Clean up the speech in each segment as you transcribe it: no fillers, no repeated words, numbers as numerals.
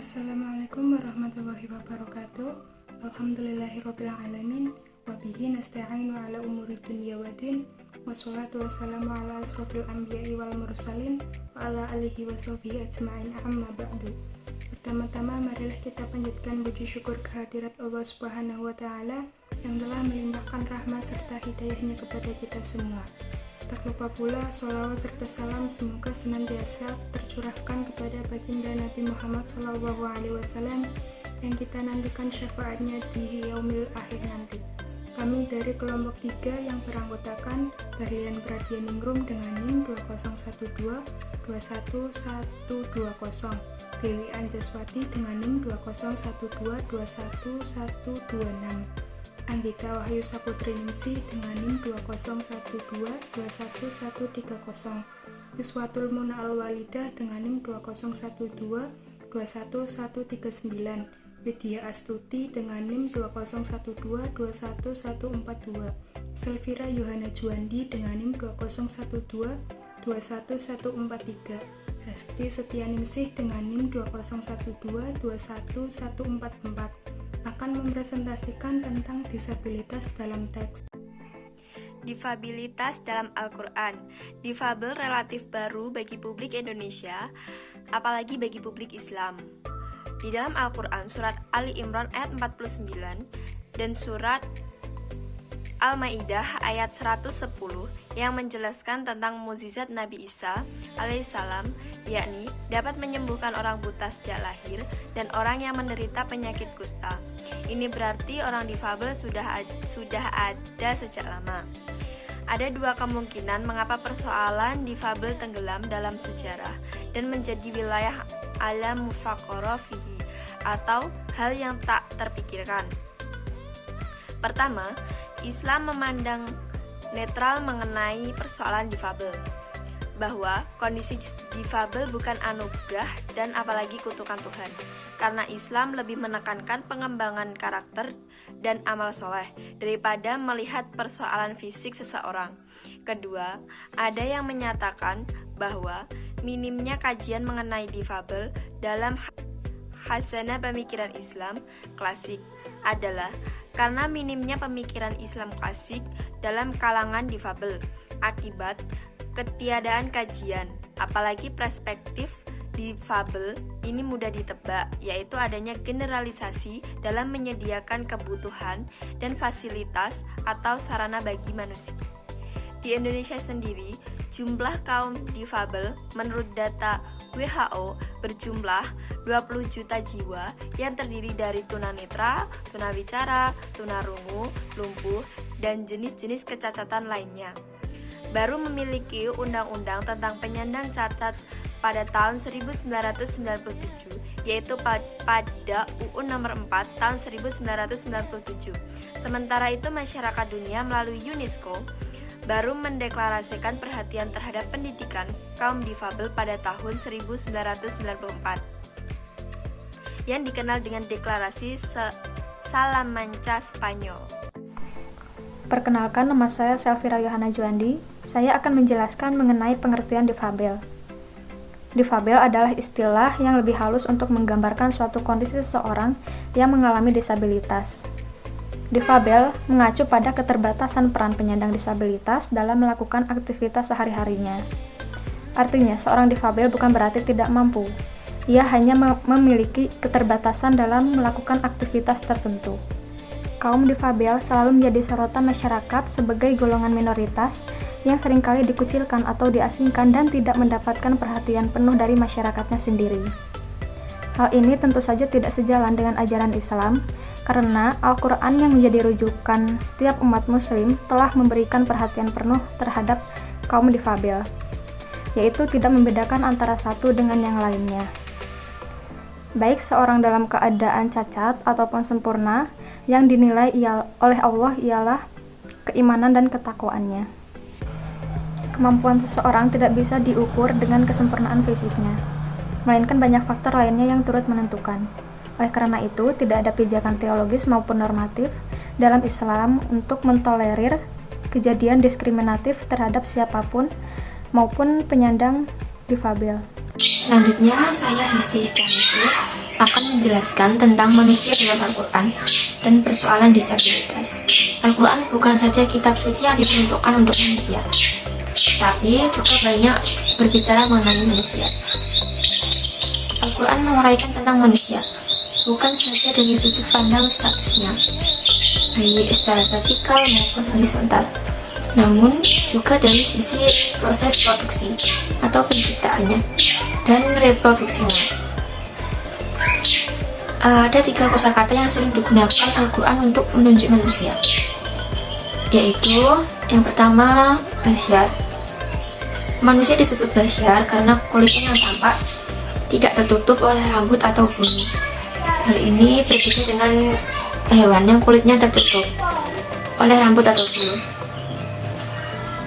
Assalamualaikum warahmatullahi wabarakatuh. Alhamdulillahirrabbilalamin. Wabihi nasta'inu ala umuri dunya waddin. Wassalatu wassalamu ala asrofil anbiya'i wal mursalin wa ala alihi wa sahbihi ajma'in, amma ba'du. Pertama-tama marilah kita panjatkan puji syukur kehadirat Allah Subhanahu wa Ta'ala yang telah melimpahkan rahmat serta hidayahnya kepada kita semua. Tak lupa pula sholawat serta salam semoga senantiasa tercurahkan kepada baginda Nabi Muhammad SAW yang kita nantikan syafaatnya di yaumil akhir nanti. Kami dari kelompok 3 yang beranggotakan Bahlian Pradianingrum dengan NIM 2012 21120, Dewi Anjaswati dengan NIM 2012 21126, Anggita Wahyu Saputri Ningsih dengan NIM 2012 21130, Iswatul Muna Al-Walidah dengan NIM 2012 21139, Widya Astuti dengan NIM 2012 21142, Selvira Yohana Juandi dengan NIM 2012 21143, Hesti Setianingsih dengan NIM 2012 21144 akan mempresentasikan tentang disabilitas dalam teks. Difabilitas dalam Al-Quran. Difabel relatif baru bagi publik Indonesia, apalagi bagi publik Islam. Di dalam Al-Quran, surat Ali Imran ayat 49 dan surat Al-Maidah ayat 110 yang menjelaskan tentang mukjizat Nabi Isa alaihissalam, yakni dapat menyembuhkan orang buta sejak lahir dan orang yang menderita penyakit kusta. Ini berarti orang difabel sudah ada sejak lama. Ada dua kemungkinan mengapa persoalan difabel tenggelam dalam sejarah dan menjadi wilayah alam mufaqarah fihi atau hal yang tak terpikirkan. Pertama, Islam memandang netral mengenai persoalan difabel, bahwa kondisi difabel bukan anugerah dan apalagi kutukan Tuhan, karena Islam lebih menekankan pengembangan karakter dan amal soleh daripada melihat persoalan fisik seseorang. Kedua, ada yang menyatakan bahwa minimnya kajian mengenai difabel dalam hasanah pemikiran Islam klasik adalah karena minimnya pemikiran Islam klasik dalam kalangan difabel akibat ketiadaan kajian, apalagi perspektif difabel ini mudah ditebak, yaitu adanya generalisasi dalam menyediakan kebutuhan dan fasilitas atau sarana bagi manusia. Di Indonesia sendiri, jumlah kaum difabel menurut data WHO berjumlah 20 juta jiwa yang terdiri dari tunanetra, tunawicara, tunarungu, lumpuh, dan jenis-jenis kecacatan lainnya. Baru memiliki undang-undang tentang penyandang cacat pada tahun 1997, yaitu pada UU nomor 4 tahun 1997. Sementara itu masyarakat dunia melalui UNESCO baru mendeklarasikan perhatian terhadap pendidikan kaum difabel pada tahun 1994 yang dikenal dengan deklarasi Salamanca Spanyol. Perkenalkan, nama saya Selvira Yohana Juandi. Saya akan menjelaskan mengenai pengertian difabel. Difabel adalah istilah yang lebih halus untuk menggambarkan suatu kondisi seseorang yang mengalami disabilitas. Difabel mengacu pada keterbatasan peran penyandang disabilitas dalam melakukan aktivitas sehari-harinya. Artinya, seorang difabel bukan berarti tidak mampu. Ia hanya memiliki keterbatasan dalam melakukan aktivitas tertentu. Kaum difabel selalu menjadi sorotan masyarakat sebagai golongan minoritas yang seringkali dikucilkan atau diasingkan dan tidak mendapatkan perhatian penuh dari masyarakatnya sendiri. Hal ini tentu saja tidak sejalan dengan ajaran Islam, karena Al-Quran yang menjadi rujukan setiap umat muslim telah memberikan perhatian penuh terhadap kaum difabel, yaitu tidak membedakan antara satu dengan yang lainnya. Baik seorang dalam keadaan cacat ataupun sempurna, yang dinilai oleh Allah ialah keimanan dan ketakwaannya. Kemampuan seseorang tidak bisa diukur dengan kesempurnaan fisiknya, melainkan banyak faktor lainnya yang turut menentukan. Oleh karena itu, tidak ada pijakan teologis maupun normatif dalam Islam untuk mentolerir kejadian diskriminatif terhadap siapapun maupun penyandang difabel. Selanjutnya, saya Hesti Setianingsih akan menjelaskan tentang manusia dalam Al-Quran dan persoalan disabilitas. Al-Quran bukan saja kitab suci yang diperuntukkan untuk manusia, tapi juga banyak berbicara mengenai manusia. Al-Quran menguraikan tentang manusia, bukan saja dari sudut pandang statusnya, baik secara vertikal maupun horizontal, namun juga dari sisi proses produksi atau penciptaannya dan reproduksinya. Ada 3 kosakata yang sering digunakan Al-Quran untuk menunjuk manusia, yaitu yang pertama, basyar. Manusia disebut basyar karena kulitnya yang tampak tidak tertutup oleh rambut atau bulu. Hal ini berbeda dengan hewan yang kulitnya tertutup oleh rambut atau bulu.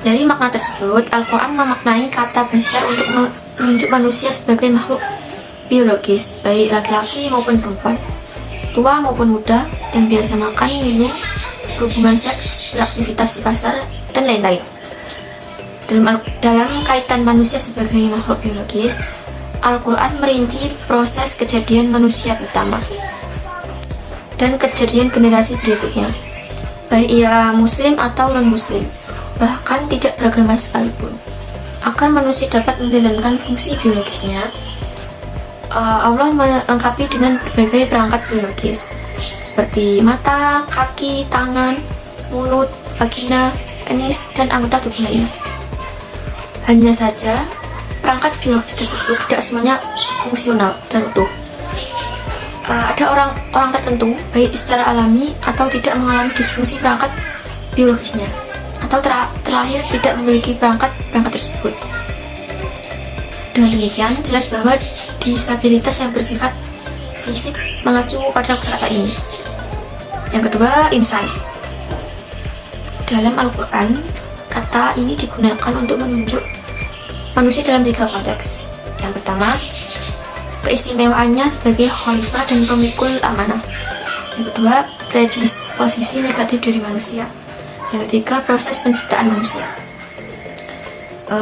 Dari makna tersebut, Al-Quran memaknai kata basyar untuk menunjuk manusia sebagai makhluk biologis, baik laki-laki maupun perempuan, tua maupun muda, yang biasa makan, minum, berhubungan seks, beraktivitas di pasar, dan lain-lain. Dalam kaitan manusia sebagai makhluk biologis, Al-Quran merinci proses kejadian manusia pertama dan kejadian generasi berikutnya, baik ia muslim atau non-muslim, bahkan tidak beragama sekalipun. Agar manusia dapat menjalankan fungsi biologisnya, Allah melengkapi dengan berbagai perangkat biologis seperti mata, kaki, tangan, mulut, vagina, penis, dan anggota tubuh lainnya. Hanya saja, perangkat biologis tersebut tidak semuanya fungsional dan utuh. Ada orang tertentu, baik secara alami atau tidak mengalami disfungsi perangkat biologisnya, atau terlahir tidak memiliki perangkat tersebut. Dengan demikian, jelas bahwa disabilitas yang bersifat fisik mengacu pada kosakata ini. Yang kedua, insan. Dalam Al-Quran, kata ini digunakan untuk menunjuk manusia dalam 3 konteks. Yang pertama, keistimewaannya sebagai khalifah dan pemikul amanah. Yang kedua, predisposisi negatif dari manusia. Yang ketiga, proses penciptaan manusia.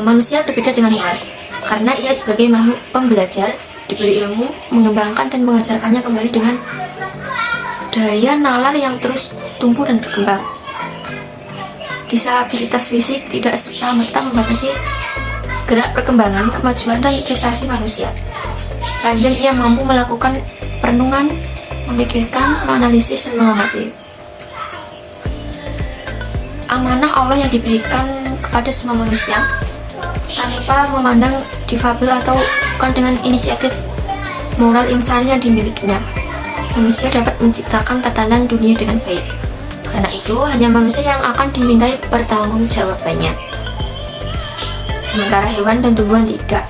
Manusia berbeda dengan hewan karena ia sebagai makhluk pembelajar, diberi ilmu, mengembangkan dan mengajarkannya kembali dengan daya nalar yang terus tumbuh dan berkembang. Disabilitas fisik tidak serta-merta membatasi gerak perkembangan, kemajuan, dan prestasi manusia. Sepanjang ia mampu melakukan perenungan, memikirkan, menganalisis, dan mengamati. Amanah Allah yang diberikan kepada semua manusia tanpa memandang difabel atau bukan dengan inisiatif moral insani yang dimilikinya. Manusia dapat menciptakan tatanan dunia dengan baik. Karena itu, hanya manusia yang akan dimintai pertanggungjawabannya, sementara hewan dan tumbuhan tidak.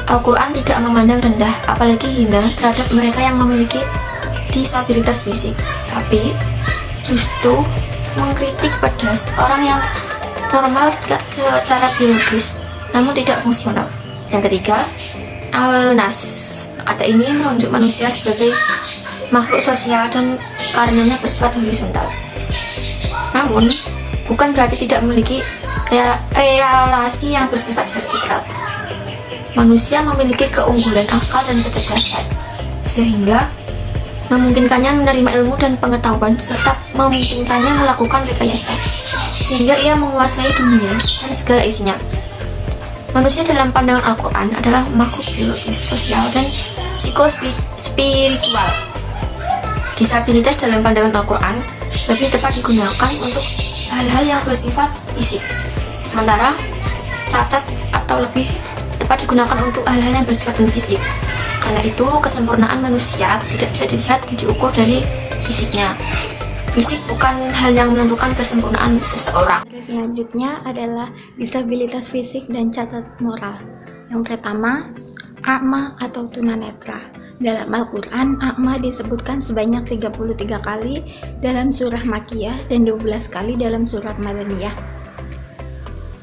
Al-Quran tidak memandang rendah, apalagi hina terhadap mereka yang memiliki disabilitas fisik, tapi justru mengkritik pada orang yang normal secara biologis, namun tidak fungsional. Yang ketiga, Al-Nas. Kata ini menunjuk manusia sebagai makhluk sosial dan karenanya bersifat horizontal. Namun, bukan berarti tidak memiliki relasi yang bersifat vertikal. Manusia memiliki keunggulan akal dan kecerdasan, sehingga memungkinkannya menerima ilmu dan pengetahuan serta memungkinkannya melakukan rekayasa, sehingga ia menguasai dunia dan segala isinya. Manusia dalam pandangan Al-Quran adalah makhluk biologis, sosial, dan psikospiritual. Disabilitas dalam pandangan Al-Quran lebih tepat digunakan untuk hal-hal yang bersifat fisik, sementara cacat atau lebih tepat digunakan untuk hal-hal yang bersifat non-fisik. Karena itu, kesempurnaan manusia tidak bisa dilihat dan diukur dari fisiknya. Fisik bukan hal yang menentukan kesempurnaan seseorang. Selanjutnya adalah disabilitas fisik dan cacat moral. Yang pertama, a'ma atau tunanetra. Dalam Al-Quran, a'ma disebutkan sebanyak 33 kali dalam surah Makkiyah dan 12 kali dalam surah Madaniyah.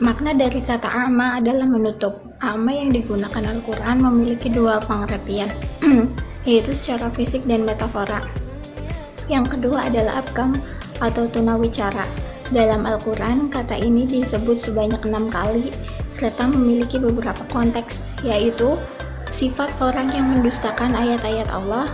Makna dari kata a'ma adalah menutup. A'ma yang digunakan Al-Quran memiliki 2 pengertian, yaitu secara fisik dan metafora. Yang kedua adalah abkam atau tunawicara. Dalam Al-Quran, kata ini disebut sebanyak 6 kali serta memiliki beberapa konteks, yaitu Sifat orang yang mendustakan ayat-ayat Allah,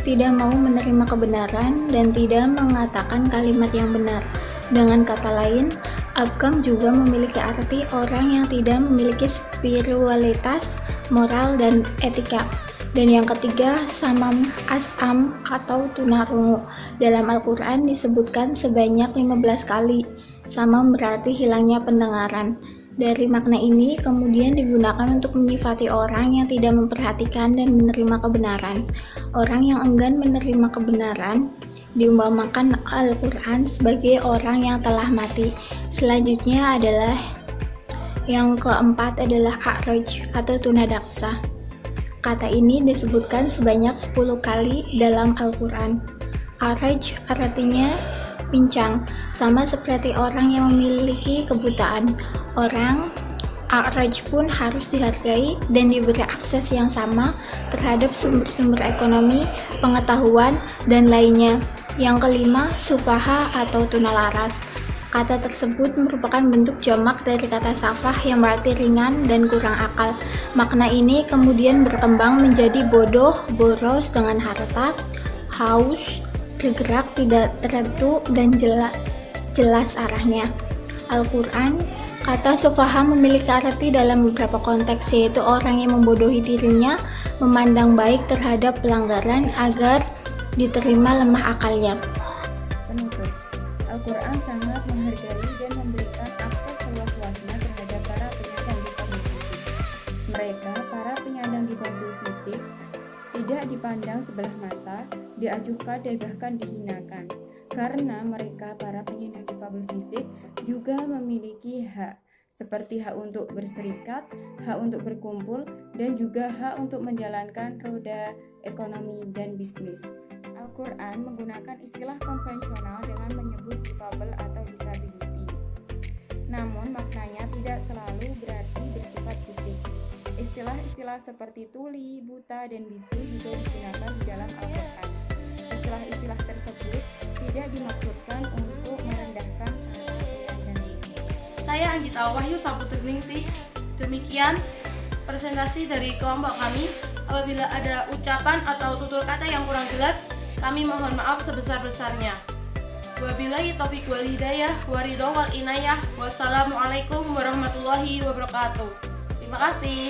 tidak mau menerima kebenaran, dan tidak mengatakan kalimat yang benar. Dengan kata lain, abgam juga memiliki arti orang yang tidak memiliki spiritualitas, moral, dan etika. Dan yang ketiga, samam as'am atau tunarungu. Dalam Al-Quran disebutkan sebanyak 15 kali. Samam berarti hilangnya pendengaran. Dari makna ini kemudian digunakan untuk menyifati orang yang tidak memperhatikan dan menerima kebenaran. Orang yang enggan menerima kebenaran diumpamakan Al-Quran sebagai orang yang telah mati. Selanjutnya adalah yang keempat adalah a'raj atau tunadaksa. Kata ini disebutkan sebanyak 10 kali dalam Al-Quran. A'raj artinya pincang, sama seperti orang yang memiliki kebutaan. Orang a'raj pun harus dihargai dan diberi akses yang sama terhadap sumber-sumber ekonomi, pengetahuan, dan lainnya. Yang kelima, sufaha atau tunalaras. Kata tersebut merupakan bentuk jamak dari kata safah yang berarti ringan dan kurang akal. Makna ini kemudian berkembang menjadi bodoh, boros dengan harta, haus, bergerak tidak tertentu, dan jelas arahnya. Al-Quran, kata sufaha memiliki arti dalam beberapa konteks, yaitu orang yang membodohi dirinya, memandang baik terhadap pelanggaran agar diterima lemah akalnya. Penutup, Al-Quran sangat menghargai dan memberikan akses seluas-luasnya terhadap para penyandang difabel fisik. Mereka, para penyandang difabel fisik, tidak dipandang sebelah mata, diacuhkan dan bahkan dihinakan. Karena mereka, para penyandang difabel fisik, juga memiliki hak, seperti hak untuk berserikat, hak untuk berkumpul, dan juga hak untuk menjalankan roda ekonomi dan bisnis. Al-Quran menggunakan istilah konvensional dengan menyebut difabel atau disability. Namun maknanya tidak selalu berarti bersifat fisik. Istilah-istilah seperti tuli, buta, dan bisu juga digunakan di dalam Al-Quran. Istilah-istilah tersebut tidak dimaksudkan untuk merendahkan para penyandang ini. Saya Anggita Wahyu Saputriningsih. Demikian presentasi dari kelompok kami. Apabila ada ucapan atau tutur kata yang kurang jelas, kami mohon maaf sebesar-besarnya. Wabillahi taufiq wal hidayah, waridho wal inayah. Wassalamualaikum warahmatullahi wabarakatuh. Terima kasih.